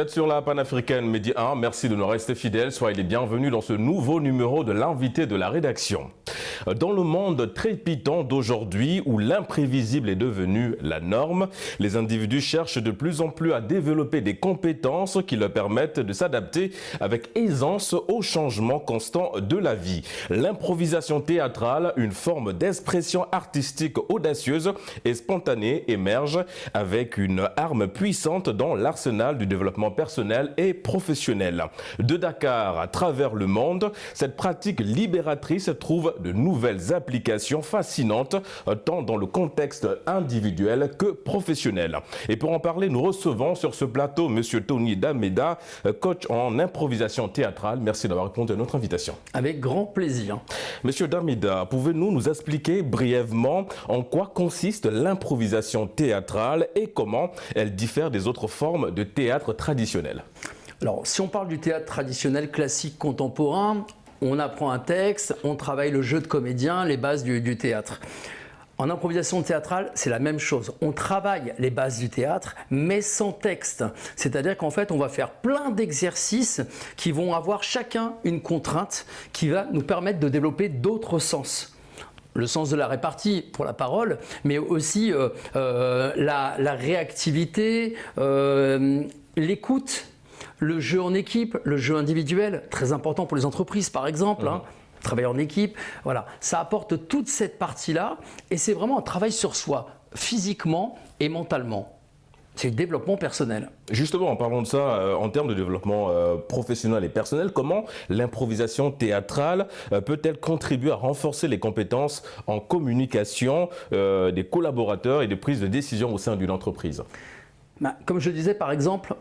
êtes sur la panafricaine Midi 1, merci de nous rester fidèles, soyez les bienvenus dans ce nouveau numéro de l'invité de la rédaction. Dans le monde trépitant d'aujourd'hui où l'imprévisible est devenu la norme, les individus cherchent de plus en plus à développer des compétences qui leur permettent de s'adapter avec aisance aux changements constants de la vie. L'improvisation théâtrale, une forme d'expression artistique audacieuse et spontanée, émerge avec une arme puissante dans l'arsenal du développement personnel et professionnel. De Dakar à travers le monde, cette pratique libératrice trouve de nouvelles applications fascinantes, tant dans le contexte individuel que professionnel. Et pour en parler, nous recevons sur ce plateau M. Tony D'Almeida, coach en improvisation théâtrale. Merci d'avoir répondu à notre invitation. Avec grand plaisir. Monsieur D'Almeida, pouvez-vous nous expliquer brièvement en quoi consiste l'improvisation théâtrale et comment elle diffère des autres formes de théâtre traditionnel? Alors, si on parle du théâtre traditionnel, classique, contemporain, on apprend un texte, on travaille le jeu de comédien, les bases du théâtre. En improvisation théâtrale, c'est la même chose. On travaille les bases du théâtre, mais sans texte. C'est-à-dire qu'en fait, on va faire plein d'exercices qui vont avoir chacun une contrainte qui va nous permettre de développer d'autres sens. Le sens de la répartie pour la parole, mais aussi la réactivité, l'écoute, le jeu en équipe, le jeu individuel, très important pour les entreprises par exemple, travailler en équipe, voilà, ça apporte toute cette partie-là et c'est vraiment un travail sur soi, physiquement et mentalement. C'est le développement personnel. Justement, en parlant de ça, en termes de développement professionnel et personnel, comment l'improvisation théâtrale peut-elle contribuer à renforcer les compétences en communication des collaborateurs et de prise de décision au sein d'une entreprise? Comme je le disais, par exemple,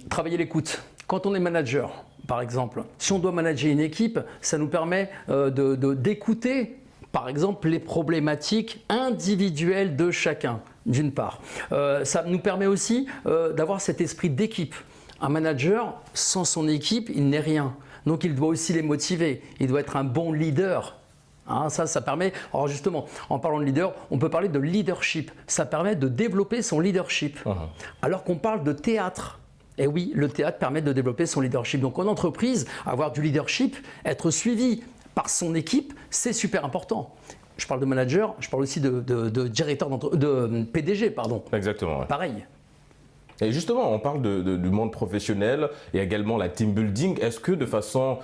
travailler l'écoute. Quand on est manager, par exemple, si on doit manager une équipe, ça nous permet d'écouter, par exemple, les problématiques individuelles de chacun, d'une part. Ça nous permet aussi d'avoir cet esprit d'équipe. Un manager, sans son équipe, il n'est rien. Donc il doit aussi les motiver, il doit être un bon leader. Ça permet, alors justement, en parlant de leader, on peut parler de leadership. Ça permet de développer son leadership. Alors qu'on parle de théâtre. Et oui, le théâtre permet de développer son leadership. Donc en entreprise, avoir du leadership, être suivi par son équipe, c'est super important. Je parle de manager, je parle aussi de directeur de PDG, pardon. Exactement. Ouais. Pareil. Et justement, on parle du monde professionnel et également la team building. Est-ce que de façon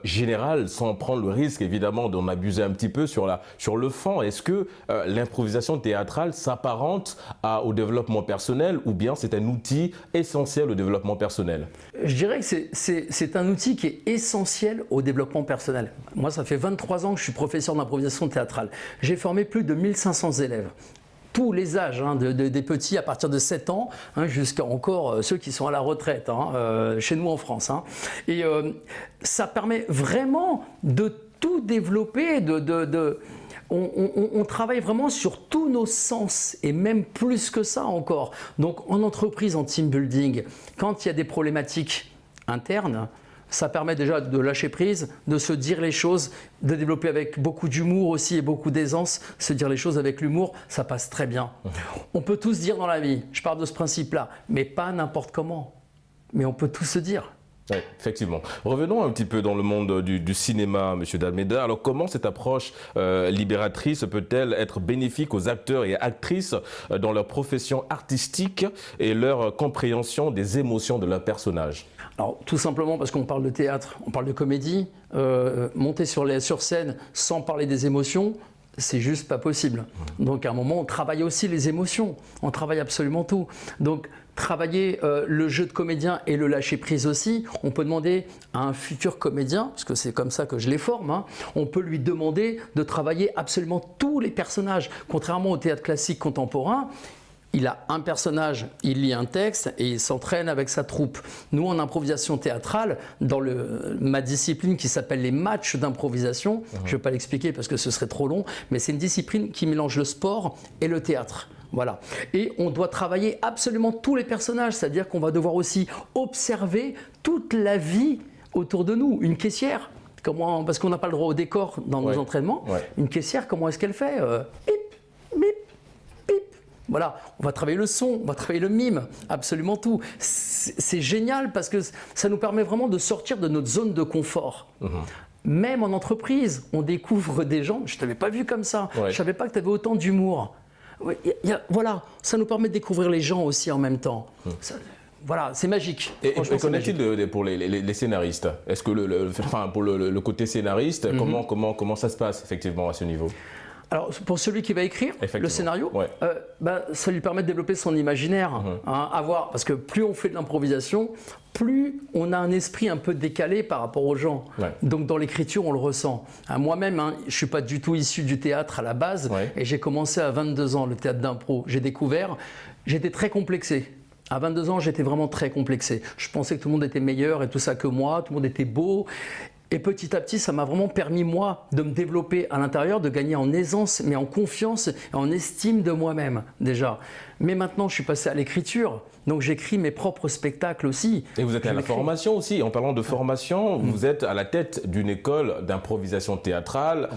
générale, sans prendre le risque évidemment d'en abuser un petit peu sur le fond, est-ce que l'improvisation théâtrale s'apparente au développement personnel ou bien c'est un outil essentiel au développement personnel? Je dirais que c'est un outil qui est essentiel au développement personnel. Moi, ça fait 23 ans que je suis professeur d'improvisation théâtrale. J'ai formé plus de 1500 élèves. Tous les âges, des petits à partir de 7 ans jusqu'à encore ceux qui sont à la retraite chez nous en France. Et ça permet vraiment de tout développer, on travaille vraiment sur tous nos sens et même plus que ça encore. Donc en entreprise, en team building, quand il y a des problématiques internes, ça permet déjà de lâcher prise, de se dire les choses, de développer avec beaucoup d'humour aussi et beaucoup d'aisance. Se dire les choses avec l'humour, ça passe très bien. On peut tout se dire dans la vie, je parle de ce principe-là, mais pas n'importe comment. Mais on peut tout se dire. Oui, effectivement. Revenons un petit peu dans le monde du cinéma, M. D'Almeida. Alors, comment cette approche libératrice peut-elle être bénéfique aux acteurs et actrices dans leur profession artistique et leur compréhension des émotions de leurs personnages? Alors, tout simplement parce qu'on parle de théâtre, on parle de comédie. Monter sur scène sans parler des émotions, c'est juste pas possible. Donc à un moment, on travaille aussi les émotions, on travaille absolument tout. Donc travailler le jeu de comédien et le lâcher prise aussi, on peut demander à un futur comédien, parce que c'est comme ça que je les forme, on peut lui demander de travailler absolument tous les personnages. Contrairement au théâtre classique contemporain, il a un personnage, il lit un texte et il s'entraîne avec sa troupe. Nous, en improvisation théâtrale, dans ma discipline qui s'appelle les matchs d'improvisation, je ne vais pas l'expliquer parce que ce serait trop long, mais c'est une discipline qui mélange le sport et le théâtre. Voilà. Et on doit travailler absolument tous les personnages, c'est-à-dire qu'on va devoir aussi observer toute la vie autour de nous. Une caissière, parce qu'on n'a pas le droit au décor dans nos entraînements, une caissière, comment est-ce qu'elle fait Voilà, on va travailler le son, on va travailler le mime, absolument tout. C'est génial parce que ça nous permet vraiment de sortir de notre zone de confort. Même en entreprise, on découvre des gens, je ne t'avais pas vu comme ça, je ne savais pas que tu avais autant d'humour. Voilà, ça nous permet de découvrir les gens aussi en même temps. Voilà, c'est magique. Et qu'en est-il pour les scénaristes? Est-ce que pour le côté scénariste, comment ça se passe effectivement à ce niveau? Alors, pour celui qui va écrire le scénario, ça lui permet de développer son imaginaire. Parce que plus on fait de l'improvisation, plus on a un esprit un peu décalé par rapport aux gens. Donc, dans l'écriture, on le ressent. Moi-même, je ne suis pas du tout issu du théâtre à la base. Et j'ai commencé à 22 ans le théâtre d'impro. J'ai découvert, j'étais très complexé. À 22 ans, j'étais vraiment très complexé. Je pensais que tout le monde était meilleur et tout ça que moi, tout le monde était beau. Et petit à petit, ça m'a vraiment permis, moi, de me développer à l'intérieur, de gagner en aisance, mais en confiance et en estime de moi-même, déjà. Mais maintenant, je suis passé à l'écriture. Donc, j'écris mes propres spectacles aussi. Et vous êtes à la formation aussi. En parlant de formation, vous êtes à la tête d'une école d'improvisation théâtrale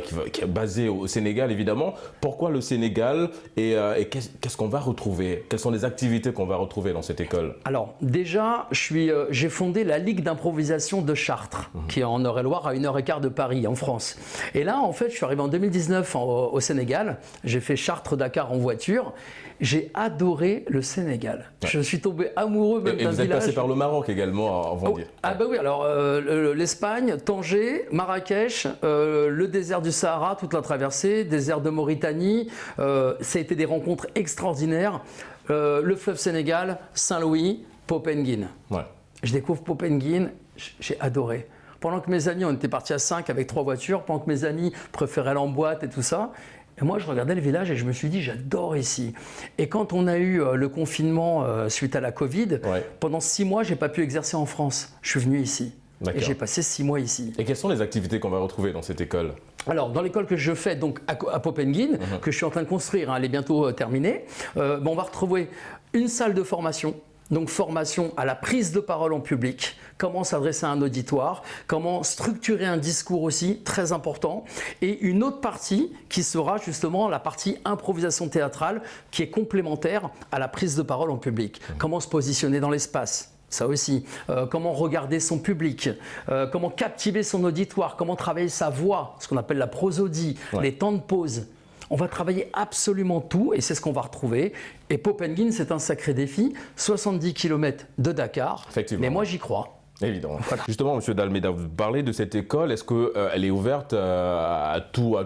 qui est basée au Sénégal, évidemment. Pourquoi le Sénégal et qu'est-ce qu'on va retrouver? Quelles sont les activités qu'on va retrouver dans cette école? Alors, déjà, j'ai fondé la Ligue d'improvisation de Chartres, qui est en Eure-et-Loire, à 1h15 de Paris, en France. Et là, en fait, je suis arrivé en 2019 au Sénégal. J'ai fait Chartres-Dakar en voiture. J'ai adoré le Sénégal. Je suis tombé amoureux même d'un village. Et vous êtes passé par le Maroc également, on va dire. Ah bah oui, alors l'Espagne, Tanger, Marrakech, le désert du Sahara, toute la traversée, désert de Mauritanie. Ça a été des rencontres extraordinaires. Le fleuve Sénégal, Saint-Louis, Popenguine. Je découvre Popenguine, j'ai adoré. Pendant que mes amis, on était partis à 5 avec 3 voitures, pendant que mes amis préféraient aller en boîte et tout ça. Et moi, je regardais le village et je me suis dit, j'adore ici. Et quand on a eu le confinement suite à la Covid, pendant 6 mois, je n'ai pas pu exercer en France. Je suis venu ici. Et j'ai passé 6 mois ici. Et quelles sont les activités qu'on va retrouver dans cette école? Alors, dans l'école que je fais donc à Popenguine, que je suis en train de construire, elle est bientôt terminée, on va retrouver une salle de formation. Donc formation à la prise de parole en public, comment s'adresser à un auditoire, comment structurer un discours aussi, très important. Et une autre partie qui sera justement la partie improvisation théâtrale qui est complémentaire à la prise de parole en public. Comment se positionner dans l'espace. Ça aussi, comment regarder son public, comment captiver son auditoire, comment travailler sa voix, ce qu'on appelle la prosodie, les temps de pause. On va travailler absolument tout et c'est ce qu'on va retrouver. Et Popenguine, c'est un sacré défi, 70 km de Dakar, mais moi j'y crois. Évidemment. Justement, M. D'Almeida, vous parlez de cette école, est-ce qu'elle est ouverte à tout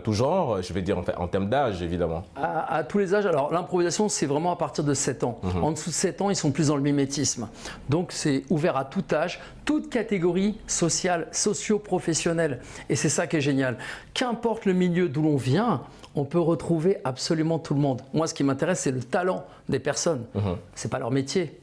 genre, je vais dire en termes d'âge, évidemment? À tous les âges. Alors, l'improvisation, c'est vraiment à partir de 7 ans. En dessous de 7 ans, ils sont plus dans le mimétisme. Donc, c'est ouvert à tout âge, toute catégorie sociale, socio-professionnelle. Et c'est ça qui est génial. Qu'importe le milieu d'où l'on vient, on peut retrouver absolument tout le monde. Moi, ce qui m'intéresse, c'est le talent des personnes. C'est pas leur métier.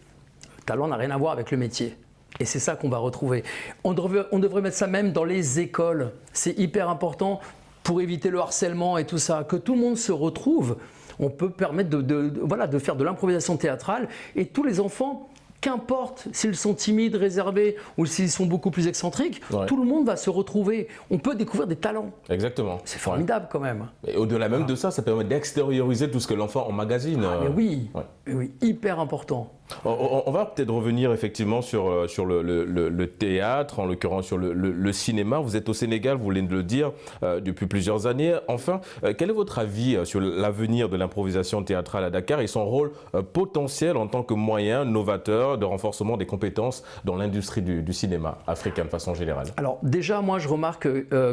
Le talent n'a rien à voir avec le métier. Et c'est ça qu'on va retrouver. On devrait mettre ça même dans les écoles. C'est hyper important pour éviter le harcèlement et tout ça. Que tout le monde se retrouve. On peut permettre de faire de l'improvisation théâtrale. Et tous les enfants, qu'importe s'ils sont timides, réservés ou s'ils sont beaucoup plus excentriques, tout le monde va se retrouver. On peut découvrir des talents. Exactement. C'est formidable quand même. Et au-delà même de ça, ça permet d'extérioriser tout ce que l'enfant emmagasine. Mais oui, oui, hyper important. On va peut-être revenir effectivement sur le théâtre, en l'occurrence sur le cinéma. Vous êtes au Sénégal, vous venez de le dire, depuis plusieurs années. Enfin, quel est votre avis sur l'avenir de l'improvisation théâtrale à Dakar et son rôle potentiel en tant que moyen novateur de renforcement des compétences dans l'industrie du cinéma africain de façon générale? Alors déjà, moi je remarque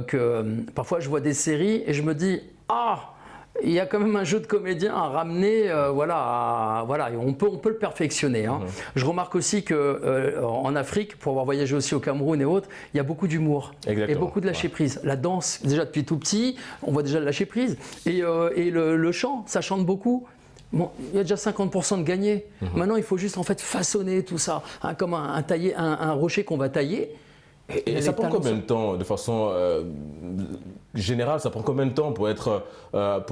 que parfois je vois des séries et je me dis « Ah !» il y a quand même un jeu de comédien à ramener, on peut le perfectionner. Je remarque aussi qu'en Afrique, pour avoir voyagé aussi au Cameroun et autres, il y a beaucoup d'humour et beaucoup de lâcher prise. La danse, déjà depuis tout petit, on voit déjà le lâcher prise. Et le chant, ça chante beaucoup. Bon, il y a déjà 50% de gagné. Maintenant, il faut juste en fait façonner tout ça, comme un rocher qu'on va tailler. Et ça prend combien de temps, de façon générale, ça prend combien de temps pour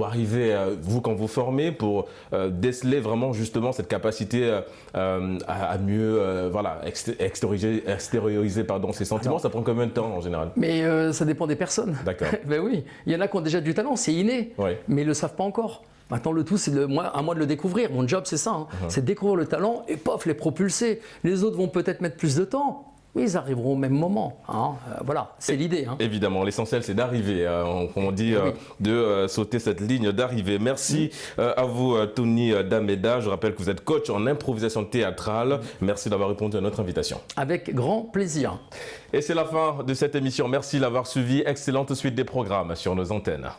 arriver, vous quand vous formez, pour déceler vraiment justement cette capacité à mieux extérioriser ses sentiments? Ça prend combien de temps en général? Mais ça dépend des personnes. D'accord. Ben oui, il y en a qui ont déjà du talent, c'est inné, mais ils ne le savent pas encore. Maintenant, le tout, c'est à moi de le découvrir. Mon job, c'est ça. Hein. C'est de découvrir le talent et pof, les propulser. Les autres vont peut-être mettre plus de temps. Oui, ils arriveront au même moment. Hein. Voilà, c'est l'idée. Hein. Évidemment, l'essentiel c'est d'arriver, comme on dit, de sauter cette ligne d'arrivée. Merci à vous, Tony Dameda. Je rappelle que vous êtes coach en improvisation théâtrale. Merci d'avoir répondu à notre invitation. Avec grand plaisir. Et c'est la fin de cette émission. Merci d'avoir suivi. Excellente suite des programmes sur nos antennes.